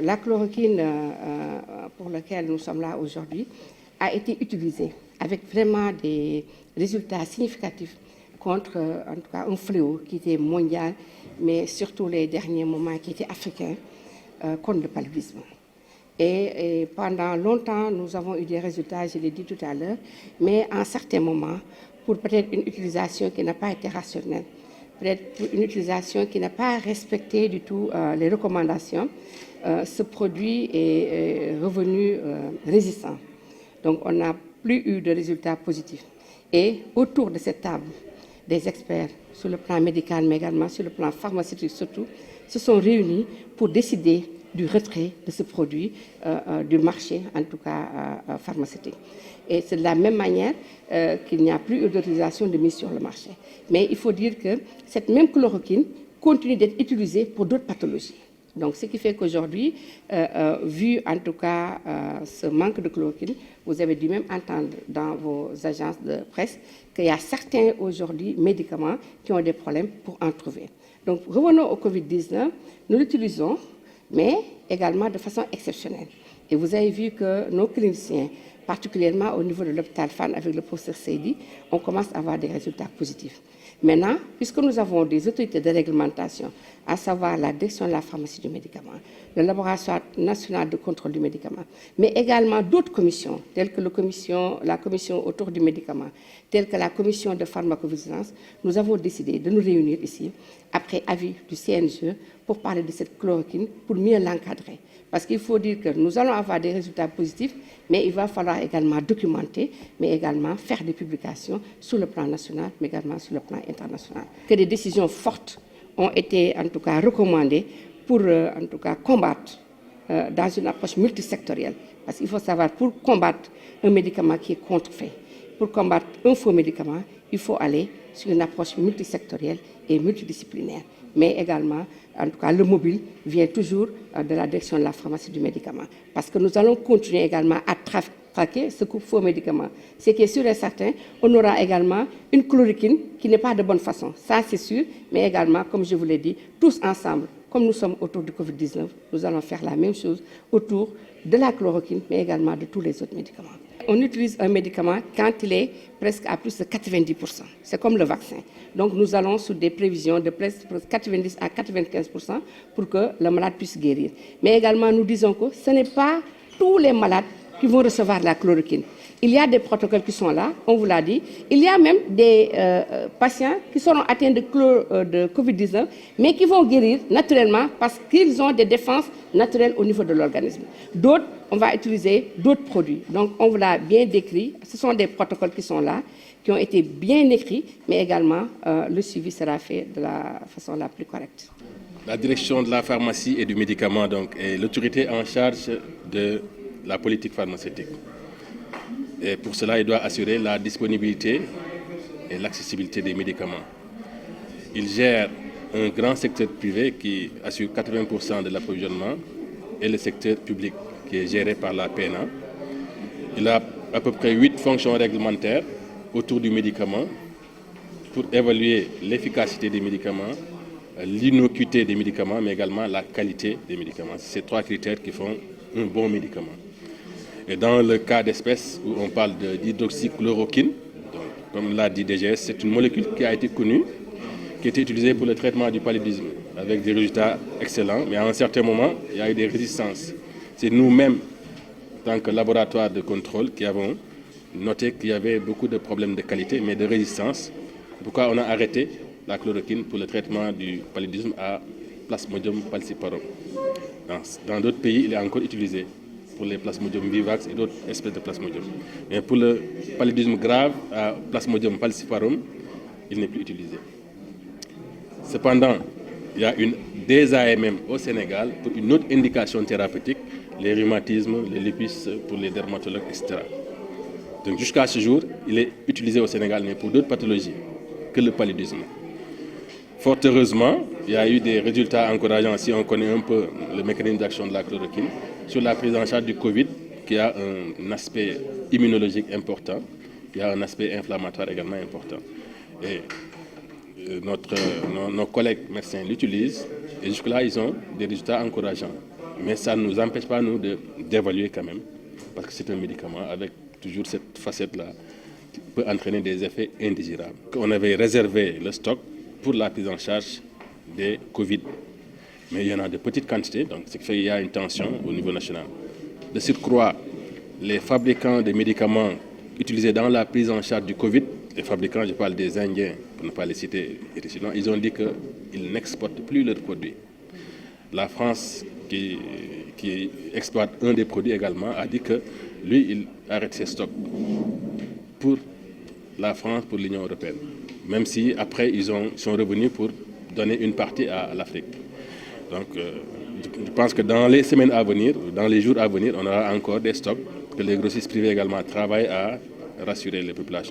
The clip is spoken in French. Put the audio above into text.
La chloroquine pour laquelle nous sommes là aujourd'hui a été utilisée avec vraiment des résultats significatifs contre en tout cas un fléau qui était mondial, mais surtout les derniers moments qui étaient africains contre le paludisme. Et pendant longtemps, nous avons eu des résultats, je l'ai dit tout à l'heure, mais en certains moments, pour peut-être une utilisation qui n'a pas été rationnelle, peut-être pour une utilisation qui n'a pas respecté du tout les recommandations, ce produit est revenu résistant. Donc, on n'a plus eu de résultats positifs. Et autour de cette table, des experts sur le plan médical, mais également sur le plan pharmaceutique surtout, se sont réunis pour décider du retrait de ce produit du marché, en tout cas pharmaceutique. Et c'est de la même manière qu'il n'y a plus d'autorisation de mise sur le marché. Mais il faut dire que cette même chloroquine continue d'être utilisée pour d'autres pathologies. Donc, ce qui fait qu'aujourd'hui, vu en tout cas ce manque de chloroquine, vous avez dû même entendre dans vos agences de presse qu'il y a certains aujourd'hui médicaments qui ont des problèmes pour en trouver. Donc, revenons au Covid-19, nous l'utilisons, mais également de façon exceptionnelle. Et vous avez vu que nos cliniciens, particulièrement au niveau de l'hôpital Fann avec le professeur Seydi, on commence à avoir des résultats positifs. Maintenant, puisque nous avons des autorités de réglementation, à savoir la direction de la pharmacie du médicament, le laboratoire national de contrôle du médicament, mais également d'autres commissions, telles que la commission autour du médicament, telles que la commission de pharmacovigilance, nous avons décidé de nous réunir ici, après avis du CNGE, pour parler de cette chloroquine, pour mieux l'encadrer. Parce qu'il faut dire que nous allons avoir des résultats positifs, mais il va falloir également documenter, mais également faire des publications sur le plan national, mais également sur le plan international. Que des décisions fortes ont été en tout cas recommandées pour en tout cas combattre dans une approche multisectorielle. Parce qu'il faut savoir, pour combattre un médicament qui est contrefait, pour combattre un faux médicament, il faut aller sur une approche multisectorielle et multidisciplinaire. Mais également, en tout cas, le mobile vient toujours de la direction de la pharmacie du médicament. Parce que nous allons continuer également à traquer ce faux médicament. Ce qui est sûr et certain, on aura également une chloroquine qui n'est pas de bonne façon. Ça, c'est sûr, mais également, comme je vous l'ai dit, tous ensemble, comme nous sommes autour du Covid-19, nous allons faire la même chose autour de la chloroquine, mais également de tous les autres médicaments. On utilise un médicament quand il est presque à plus de 90%. C'est comme le vaccin. Donc nous allons sur des prévisions de presque 90 à 95% pour que le malade puisse guérir. Mais également, nous disons que ce n'est pas tous les malades qui vont recevoir la chloroquine. Il y a des protocoles qui sont là, on vous l'a dit. Il y a même des patients qui seront atteints de Covid-19, mais qui vont guérir naturellement parce qu'ils ont des défenses naturelles au niveau de l'organisme. D'autres, on va utiliser d'autres produits. Donc, on vous l'a bien décrit. Ce sont des protocoles qui sont là, qui ont été bien écrits, mais également, le suivi sera fait de la façon la plus correcte. La direction de la pharmacie et du médicament donc, est l'autorité en charge de la politique pharmaceutique. Et pour cela, il doit assurer la disponibilité et l'accessibilité des médicaments. Il gère un grand secteur privé qui assure 80% de l'approvisionnement et le secteur public qui est géré par la PNA. Il a à peu près 8 fonctions réglementaires autour du médicament pour évaluer l'efficacité des médicaments, l'innocuité des médicaments, mais également la qualité des médicaments. C'est ces 3 critères qui font un bon médicament. Et dans le cas d'espèce où on parle d'hydroxychloroquine, comme l'a dit DGS, c'est une molécule qui a été connue, qui a été utilisée pour le traitement du paludisme, avec des résultats excellents, mais à un certain moment, il y a eu des résistances. C'est nous-mêmes, en tant que laboratoire de contrôle, qui avons noté qu'il y avait beaucoup de problèmes de qualité, mais de résistance. Pourquoi on a arrêté la chloroquine pour le traitement du paludisme à Plasmodium falciparum. Dans d'autres pays, il est encore utilisé pour les Plasmodium vivax et d'autres espèces de Plasmodium. Mais pour le paludisme grave à Plasmodium falciparum, il n'est plus utilisé. Cependant, il y a des AMM au Sénégal pour une autre indication thérapeutique, les rhumatismes, les lupus pour les dermatologues, etc. Donc jusqu'à ce jour, il est utilisé au Sénégal, mais pour d'autres pathologies que le paludisme. Fort heureusement, il y a eu des résultats encourageants si on connaît un peu le mécanisme d'action de la chloroquine sur la prise en charge du Covid, qui a un aspect immunologique important, qui a un aspect inflammatoire également important. Et nos collègues médecins l'utilisent et jusque-là, ils ont des résultats encourageants. Mais ça ne nous empêche pas, nous, d'évaluer quand même, parce que c'est un médicament avec toujours cette facette-là qui peut entraîner des effets indésirables. On avait réservé le stock pour la prise en charge des Covid. Mais il y en a de petites quantités, donc ce qui fait qu'il y a une tension au niveau national. De surcroît, les fabricants de médicaments utilisés dans la prise en charge du Covid, les fabricants, je parle des Indiens, pour ne pas les citer, ils ont dit qu'ils n'exportent plus leurs produits. La France, qui exploite un des produits également, a dit que lui, il arrête ses stocks pour la France, pour l'Union européenne. Même si après, ils sont revenus pour donner une partie à l'Afrique. Donc, je pense que dans les semaines à venir, dans les jours à venir, on aura encore des stocks que les grossistes privés également travaillent à rassurer les populations.